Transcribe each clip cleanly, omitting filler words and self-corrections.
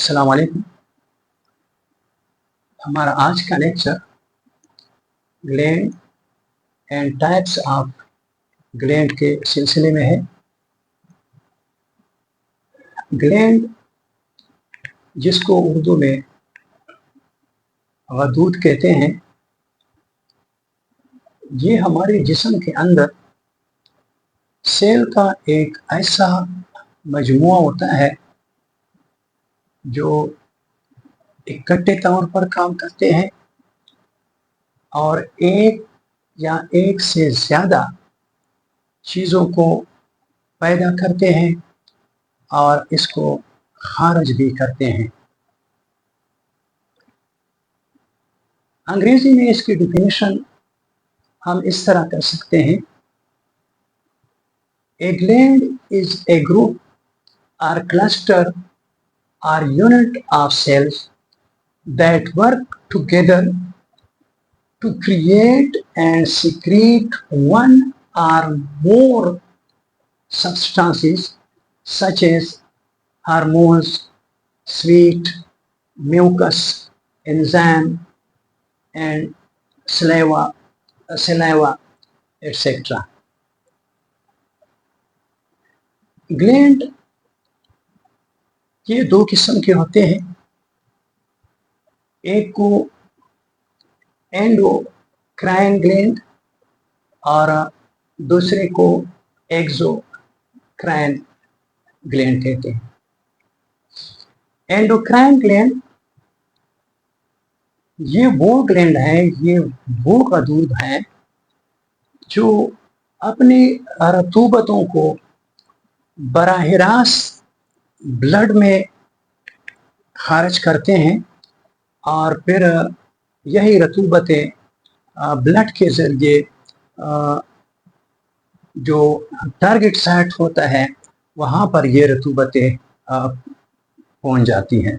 अस्सलाम वालेकुम। हमारा आज का lecture gland and types of gland के सिलसिले में है। ग्लैंड, जिसको उर्दू में गदूद कहते हैं, ये हमारे जिस्म के अंदर सेल का एक ऐसा मजमुआ होता है जो इकट्ठे तौर पर काम करते हैं और एक या एक से ज़्यादा चीज़ों को पैदा करते हैं और इसको खारिज भी करते हैं। अंग्रेजी में इसकी डिफिनेशन हम इस तरह कर सकते हैं: ए ग्लैंड इज ए ग्रुप और cluster or unit of cells that work together to create and secrete one or more substances such as hormones, sweat, mucus, enzyme, and saliva, etc. Gland ये दो किस्म के होते हैं। एक को एंडोक्राइन ग्लैंड और दूसरे को एक्सोक्राइन ग्लैंड कहते हैं। एंडोक्राइन ग्लैंड ये वो ग्लैंड है, ये वो गदूद है जो अपनी रतूबतों को बराह रास्त ब्लड में खारिज करते हैं और फिर यही रतूबतें ब्लड के ज़रिए जो टारगेट साइट होता है वहाँ पर ये रतूबतें पहुँच जाती हैं।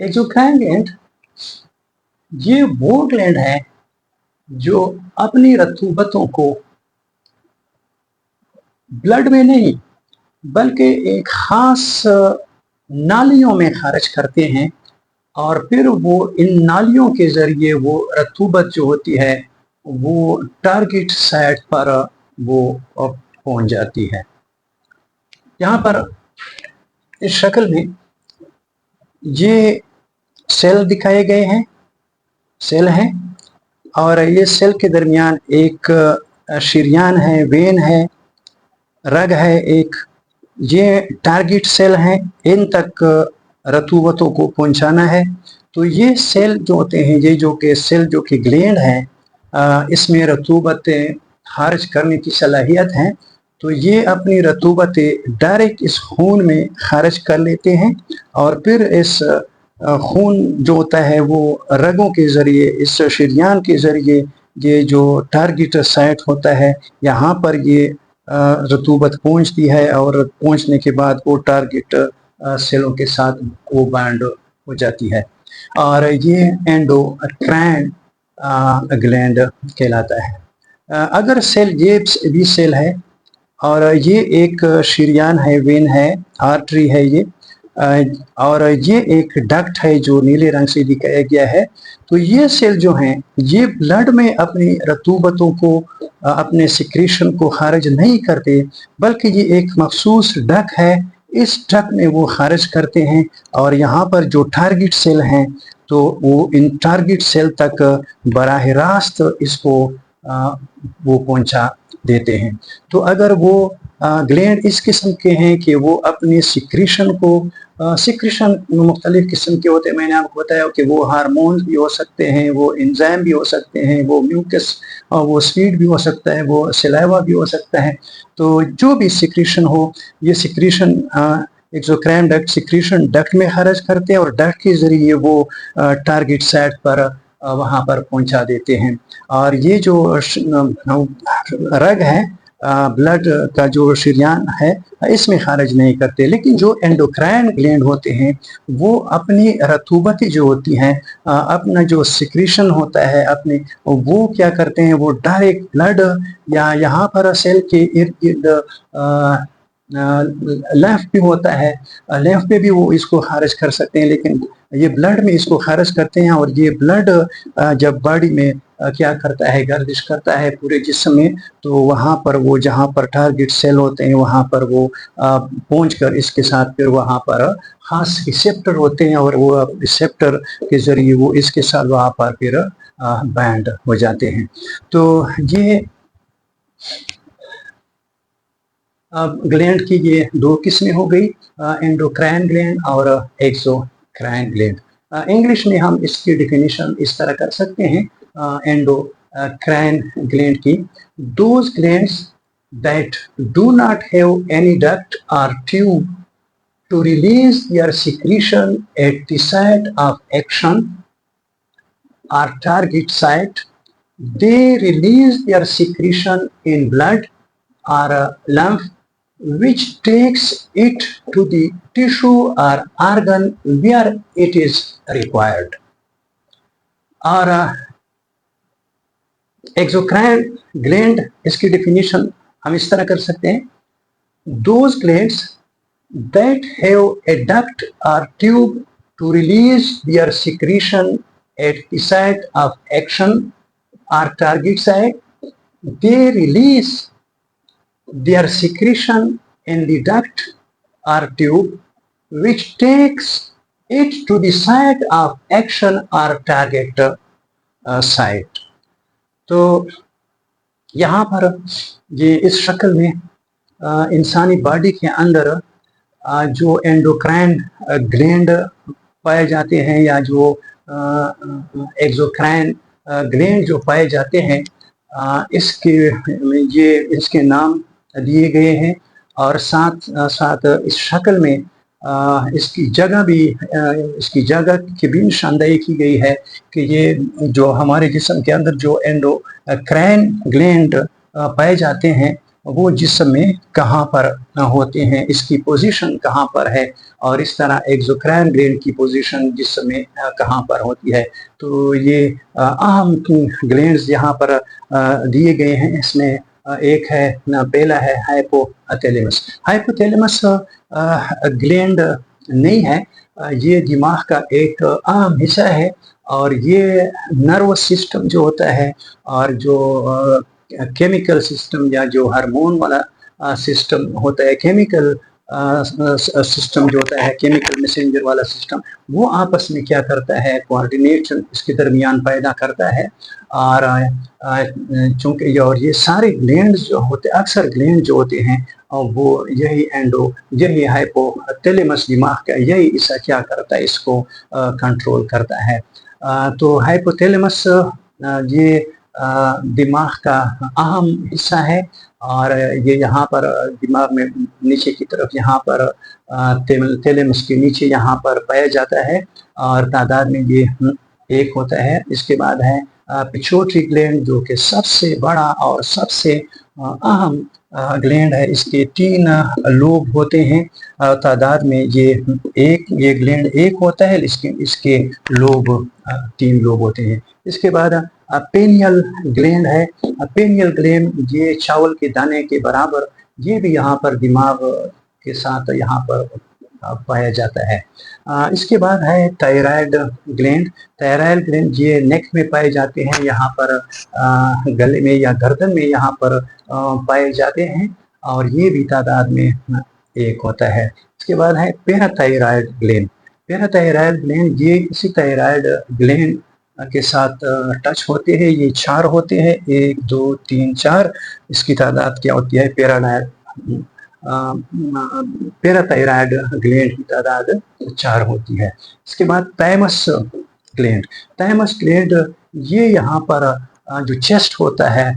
एक्सोक्राइन ग्लैंड ये वो ग्लैंड है जो अपनी रतूबतों को ब्लड में नहीं बल्कि एक ख़ास नालियों में खारिज करते हैं और फिर वो इन नालियों के ज़रिए वो रतूबत जो होती है वो टारगेट साइट पर वो पहुंच जाती है। यहाँ पर इस शक्ल में ये सेल दिखाए गए हैं, सेल हैं और ये सेल के दरमियान एक शरीयान है, वेन है, रग है एक। ये टारगेट सेल हैं, इन तक रतूबतों को पहुंचाना है। तो ये सेल जो होते हैं, ये जो कि सेल जो कि ग्लैंड हैं, इसमें रतूबतें खारिज करने की सलाहियत है। तो ये अपनी रतूबतें डायरेक्ट इस खून में खारिज कर लेते हैं और फिर इस खून जो होता है वो रगों के ज़रिए, इस शरीयान के ज़रिए ये जो टारगेट साइट होता है यहाँ पर ये रतूबत पहुंचती है और पहुंचने के बाद वो टारगेट सेलों के साथ वो बाइंड हो जाती है और ये एंडोक्राइन ग्लैंड कहलाता है। अगर सेल, ये भी सेल है और ये एक शरीयान है, वेन है, आर्टरी है ये, और ये एक डक्ट है जो नीले रंग से दिखाया गया है। तो ये सेल जो हैं ये ब्लड में अपनी रतूबतों को, अपने सिक्रेशन को खारिज नहीं करते बल्कि ये एक मखसूस डक है, इस डक में वो खारिज करते हैं और यहाँ पर जो टारगेट सेल हैं तो वो इन टारगेट सेल तक बराह रास्त इसको वो पहुँचा देते हैं। तो अगर वो ग्लैंड इस किस्म के हैं कि वो अपनी सिक्रेशन को, सिक्रेशन मुख्तलिफ किस्म के होते हैं, मैंने आपको बताया कि वो हार्मोन्स भी हो सकते हैं, वो एंजाइम भी हो सकते हैं, वो म्यूकस और वो स्वीट भी हो सकता है, वो सलाइवा भी हो सकता है। तो जो भी सिक्रेशन हो, ये secretion exocrine duct secretion duct में खारिज करते हैं और डक्ट के ज़रिए वो टारगेट साइट पर वहाँ पर पहुँचा देते हैं। और ये जो रग है, ब्लड का जो शरीयान है, इसमें खारिज नहीं करते। लेकिन जो एंडोक्राइन ग्लैंड होते हैं वो अपनी रतूबतें जो होती हैं, अपना जो सिक्रेशन होता है अपने, वो क्या करते हैं, वो डायरेक्ट ब्लड या यहाँ पर सेल के इर्द गिर्द لیمف بھی ہوتا ہے، لیمف میں بھی وہ اس کو خارج کر سکتے ہیں، لیکن یہ بلڈ میں اس کو خارج کرتے ہیں، اور یہ بلڈ جب باڈی میں کیا کرتا ہے، گردش کرتا ہے پورے جسم میں، تو وہاں پر وہ جہاں پر ٹارگٹ سیل ہوتے ہیں وہاں پر وہ پہنچ کر اس کے ساتھ پھر وہاں پر خاص ریسیپٹر ہوتے ہیں، اور وہ ریسیپٹر کے ذریعے وہ اس کے ساتھ وہاں پر پھر بینڈ ہو جاتے ہیں۔ تو یہ گلینڈ کی یہ دو قسمیں ہو گئی، انڈوکرائن گلینڈ اور ایکزوکرائن گلینڈ۔ انگلش میں ہم اس کی ڈیفینیشن اس طرح کر سکتے ہیں انڈوکرائن گلینڈ کی: those glands that do not have any duct or tube to release their secretion at the site of action or target site, they release their secretion in blood or lymph, which takes it to the tissue or organ where it is required. اور ایکزوکرائن gland اس کی definition ہم اس طرح کر سکتے ہیں: those glands that have a duct or tube to release their secretion at the site of action or target site, they release their secretion in the duct or tube, which takes it to the site of action or target site. تو یہاں پر یہ اس شکل میں انسانی body کے اندر جو endocrine gland پائے جاتے ہیں یا جو ایکزوکرائن گلینڈ جو پائے جاتے ہیں، اس کے نام دیے گئے ہیں، اور ساتھ ساتھ اس شکل میں اس کی جگہ کی بھی نشاندہی کی گئی ہے کہ یہ جو ہمارے جسم کے اندر جو انڈوکرائن گلینڈ پائے جاتے ہیں وہ جسم میں کہاں پر ہوتے ہیں، اس کی پوزیشن کہاں پر ہے، اور اس طرح ایکزوکرائن گلینڈ کی پوزیشن جسم میں کہاں پر ہوتی ہے۔ تو یہ اہم گلینڈز یہاں پر دیے گئے ہیں۔ اس میں ایک ہے، پہلا ہے ہائپوتھیلیمس۔ ہائپوتھیلیمس گلینڈ نہیں ہے، یہ دماغ کا ایک اہم حصہ ہے، اور یہ نروس سسٹم جو ہوتا ہے اور جو کیمیکل سسٹم یا جو ہارمون والا سسٹم ہوتا ہے، کیمیکل سسٹم جو ہوتا ہے، کیمیکل میسنجر والا سسٹم، وہ آپس میں کیا کرتا ہے، کوارڈینیشن اس کے درمیان پیدا کرتا ہے۔ اور چونکہ اور یہ سارے گلینڈز جو ہوتے، اکثر گلینڈ جو ہوتے ہیں وہ یہی ہائپوتھیلیمس دماغ کا یہی حصہ کیا کرتا ہے، اس کو کنٹرول کرتا ہے۔ تو ہائپوتھیلیمس یہ دماغ کا اہم حصہ ہے، اور یہ یہاں پر دماغ میں نیچے کی طرف یہاں پر تھیلیمس کے نیچے یہاں پر پایا جاتا ہے، اور تعداد میں یہ ایک ہوتا ہے۔ اس کے بعد ہے پیچوٹری گلینڈ، جو کہ سب سے بڑا اور سب سے اہم گلینڈ ہے۔ اس کے 3 لوب ہوتے ہیں، تعداد میں یہ گلینڈ ایک ہوتا ہے، اس کے لوب 3 لوب ہوتے ہیں۔ اس کے بعد پینیل گلینڈ ہے۔ پینیل گلینڈ یہ چاول کے دانے کے برابر، یہ بھی یہاں پر دماغ کے ساتھ یہاں پر پایا جاتا ہے۔ اس کے بعد ہے تائرائڈ گلینڈ۔ تائرائڈ گلینڈ یہ نیک میں پائے جاتے ہیں، یہاں پر گلے میں یا گردن میں یہاں پر پائے جاتے ہیں، اور یہ بھی تعداد میں ایک ہوتا ہے۔ اس کے بعد ہے پیراتائرائڈ گلینڈ۔ پیراتائرائڈ گلینڈ یہ اسی تائرائڈ گلینڈ کے ساتھ ٹچ ہوتے ہیں، یہ 4 ہوتے ہیں، 1 2 3 4، اس کی تعداد کیا ہوتی ہے، پیراتائرائڈ گلینڈ کی تعداد 4 ہوتی ہے۔ اس کے بعد تائمس گلینڈ۔ تائمس گلینڈ یہ یہاں پر جو چیسٹ ہوتا ہے،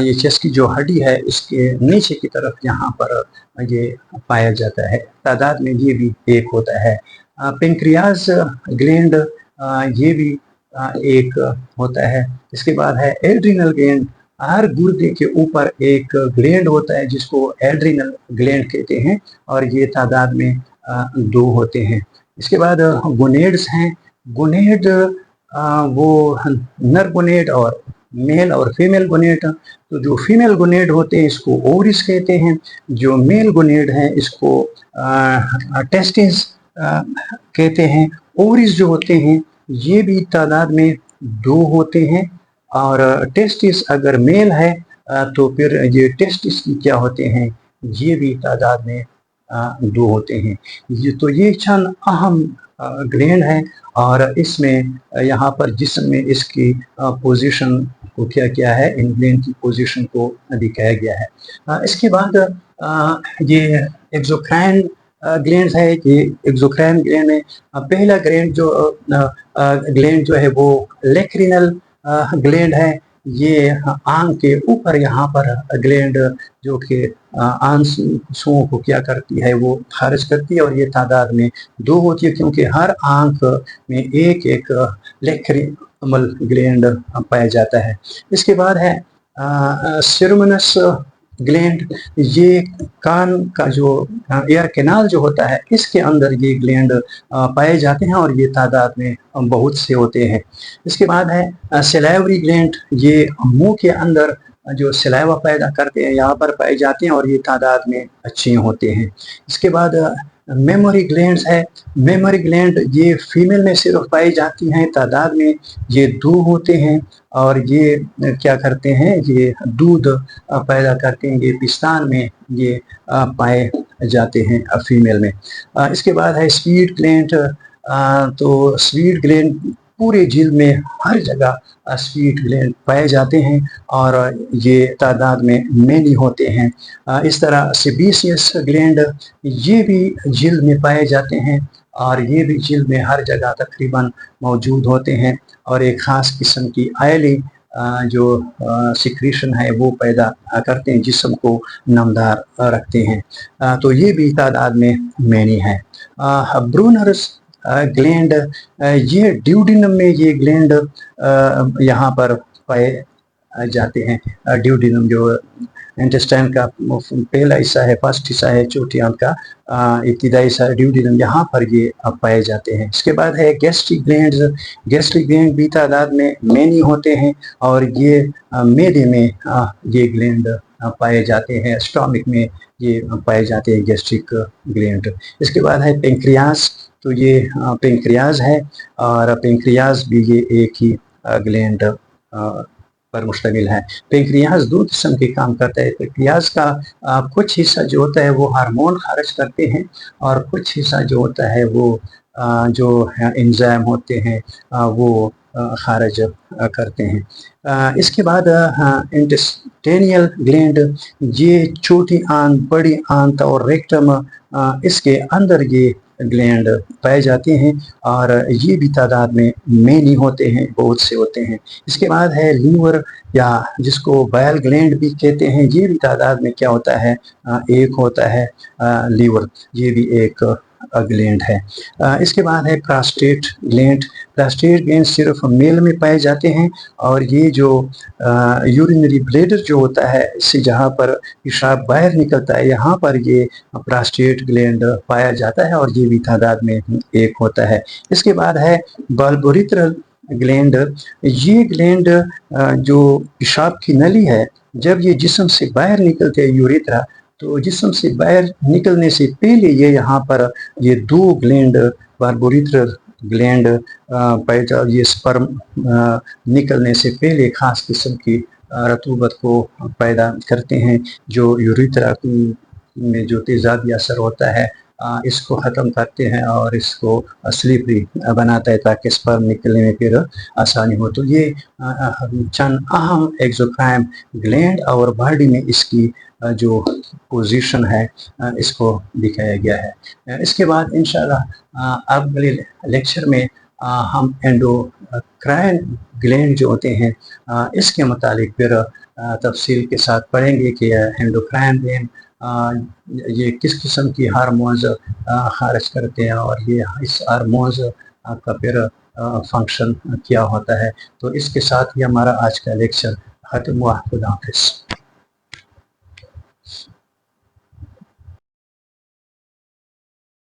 یہ چیسٹ کی جو ہڈی ہے اس کے نیچے کی طرف یہاں پر یہ پایا جاتا ہے، تعداد میں یہ بھی ایک ہوتا ہے۔ پنکریاز گلینڈ یہ بھی ایک ہوتا ہے۔ اس کے بعد ہے ایڈرینل گلینڈ۔ ہر گردے کے اوپر ایک گلینڈ ہوتا ہے جس کو ایڈرینل گلینڈ کہتے ہیں، اور یہ تعداد میں 2 ہوتے ہیں۔ اس کے بعد گونیڈز ہیں۔ گونیڈ وہ نر گونیڈ اور मेल और फीमेल गोनेड। तो जो फीमेल गोनेड होते हैं इसको ओवरीज कहते हैं, जो मेल गोनेड है इसको टेस्टिस कहते हैं। ओवरीज जो होते हैं ये भी तादाद में 2 होते हैं, और टेस्टिस अगर मेल है तो फिर ये टेस्टिस क्या होते हैं, ये भी तादाद में 2 होते हैं। ये चंद अहम ग्लैंड है, और इसमें यहाँ पर जिस्म में इसकी पोजीशन को क्या किया है, इन ग्लैंड की पोजीशन को दिखाया गया है। इसके बाद ये एक्सोक्राइन ग्लैंड है। ये एक्सोक्राइन ग्लैंड में पहला ग्लैंड जो है वो लैक्रिनल ग्लैंड है। ये आंख के ऊपर यहाँ पर ग्लैंड जो कि आंसुओं को क्या करती है, वो खारिज करती है, और ये तादाद में 2 होती है, क्योंकि हर आंख में एक एक लैक्रिमल ग्लैंड पाया जाता है। इसके बाद है सेरोमोनस ग्लैंड। ये कान का जो एयर कैनाल जो होता है इसके अंदर ये ग्लैंड पाए जाते हैं, और ये तादाद में बहुत से होते हैं। इसके बाद है सलाइवरी ग्लैंड। ये मुंह के अंदर जो सलाइवा पैदा करते हैं यहाँ पर पाए जाते हैं, और ये तादाद में अच्छे होते हैं। इसके बाद मेमोरी ग्लैंड्स है। मेमोरी ग्लैंड ये फीमेल में सिर्फ पाई जाती हैं, तादाद में ये 2 होते हैं, और ये क्या करते हैं, ये दूध पैदा करते हैं। ये पिस्तान में ये पाए जाते हैं फीमेल में। इसके बाद है स्वीट ग्लैंड। तो स्वीट ग्लैंड पूरे झील में हर जगह स्वीट ग्लैंड पाए जाते हैं, और ये तादाद में मैनी होते हैं। इस तरह सेबेशियस ग्लैंड ये भी झील में पाए जाते हैं, और ये भी झील में हर जगह तकरीबन मौजूद होते हैं, और एक ख़ास किस्म की आयली जो सिक्रीशन है वो पैदा करते हैं, जिस्म को नमदार रखते हैं। तो ये भी तादाद में मैनी है। ब्रूनर्स ग्लैंड, ये ड्यूडिनम में ये ग्लैंड यहाँ पर पाए जाते हैं। ड्यूडिनम जो इंटेस्टाइन का पहला हिस्सा है, फर्स्ट हिस्सा है चोटी आंत का, इब्तिदाई हिस्सा ड्यूडिनम, यहाँ पर ये पाए जाते हैं। इसके बाद है गैस्ट्रिक ग्लैंड्स। गैस्ट्रिक ग्लैंड भी तादाद में मैनी होते हैं, और ये मैदे में ये ग्लैंड पाए जाते हैं, स्टोमक में ये पाए जाते हैं गैस्ट्रिक ग्लैंड। इसके बाद है पेंक्रियाज। तो ये पेंक्रियाज है, और पेंक्रियाज भी ये एक ही ग्लैंड पर मुश्तमिल है। पेंक्रियाज 2 किस्म के काम करता है। पेंक्रियाज का कुछ हिस्सा जो होता है वो हार्मोन खारिज करते हैं, और कुछ हिस्सा जो होता है वो जो एंजाइम होते हैं वो खारिज करते हैं। इसके बाद इंटेस्टाइनल ग्लैंड, ये छोटी आंत, बड़ी आंत और रेक्टम, इसके अंदर ये ग्लैंड पाए जाते हैं, और ये भी तादाद में मैनी होते हैं, बहुत से होते हैं। इसके बाद है लीवर, या जिसको बायल ग्लैंड भी कहते हैं, ये भी तादाद में क्या होता है, एक होता है लीवर, ये भी एक ग्लैंड है। इसके बाद है प्रोस्टेट ग्लैंड। प्रोस्टेट ग्लैंड सिर्फ मेल में पाए जाते हैं, और ये जो यूरिनरी ब्लैडर जो होता है, इससे जहाँ पर पेशाब बाहर निकलता है यहाँ पर ये प्रोस्टेट ग्लैंड पाया जाता है, और ये भी तादाद में एक होता है। इसके बाद है बल्बोरिथरल ग्लैंड। ये ग्लैंड जो पेशाब की नली है, जब ये जिस्म से बाहर निकलते हैं यूरेथ्रा, तो जिस्म से बाहर निकलने से पहले ये यहाँ पर ये 2 ग्लैंड बल्बोरिथरल ग्लैंड पाए जाते, ये स्पर्म निकलने से पहले खास किस्म की रतूबत को पैदा करते हैं, जो यूरेथ्रा में जो तेज़ाबी असर होता है इसको ख़त्म करते हैं, और इसको स्लिपरी बनाता है ताकि स्पर्म निकलने में फिर आसानी हो। तो ये चंद अहम एक्सोक्राइन ग्लैंड और बॉडी में इसकी जो पोजीशन है इसको दिखाया गया है। इसके बाद इंशाल्लाह अगले लेक्चर में हम एंडोक्राइन ग्लैंड जो होते हैं इसके मुतालिक फिर तफसील के साथ पढ़ेंगे कि एंडोक्राइन ग्लैंड ये किस किस्म की हार्मोन्स खारिज करते हैं, और ये इस हार्मोन्स का फिर फंक्शन क्या होता है। तो इसके साथ ही हमारा आज का लेक्चर ख़त्म हुआ। खुदा हाफ़िज़।